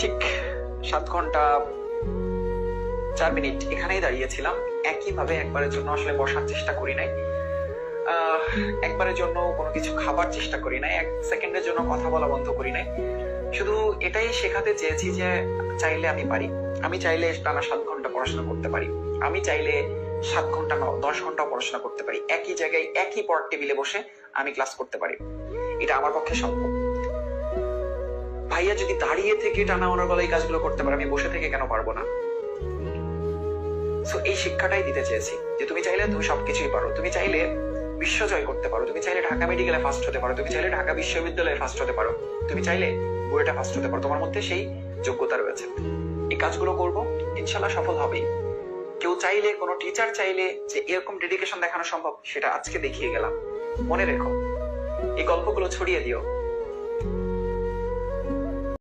ঠিক 7 ঘন্টা 4 মিনিট এখানেই দাঁড়িয়েছিলাম। একইভাবে একবারের জন্য আসলে বসার চেষ্টা করি নাই, একবারের জন্য কোনো কিছু খাবার চেষ্টা করি নাই, 1 সেকেন্ডের জন্য কথা বলা বন্ধ করি নাই। শুধু এটাই শেখাতে চেয়েছি যে চাইলে আমি পারি, আমি চাইলে টানা 7 ঘন্টা পড়াশোনা করতে পারি, আমি চাইলে 7 ঘন্টা 10 ঘন্টাও পড়াশোনা করতে পারি, একই জায়গায় একই পড়ার টেবিলে বসে আমি ক্লাস করতে পারি। এটা আমার পক্ষে সম্ভব। ভাইয়া যদি দাঁড়িয়ে থেকে টানা অনর্গল এই কাজগুলো করতে পারে, আমি বসে থেকে কেন পারবো না? এই শিক্ষাটাই দিতে চেয়েছি যে তুমি চাইলে তুমি সবকিছুই পারো, তুমি চাইলে বিশ্ব জয় করতে পারো, তুমি চাইলে ঢাকা মেডিকেলে ফার্স্ট হতে পারো, তুমি চাইলে ঢাকা বিশ্ববিদ্যালয়ে ফার্স্ট হতে পারো, তুমি চাইলে বুয়েটে ফার্স্ট হতে পারো, তোমার মধ্যে সেই যোগ্যতা রয়েছে। এই কাজগুলো করবো, ইনশাল্লাহ সফল হবেই। কেউ চাইলে, কোনো টিচার চাইলে যে এরকম ডেডিকেশন দেখানো সম্ভব, সেটা আজকে দেখিয়ে গেলাম। মনে রেখো, এই গল্পগুলো ছড়িয়ে দিও।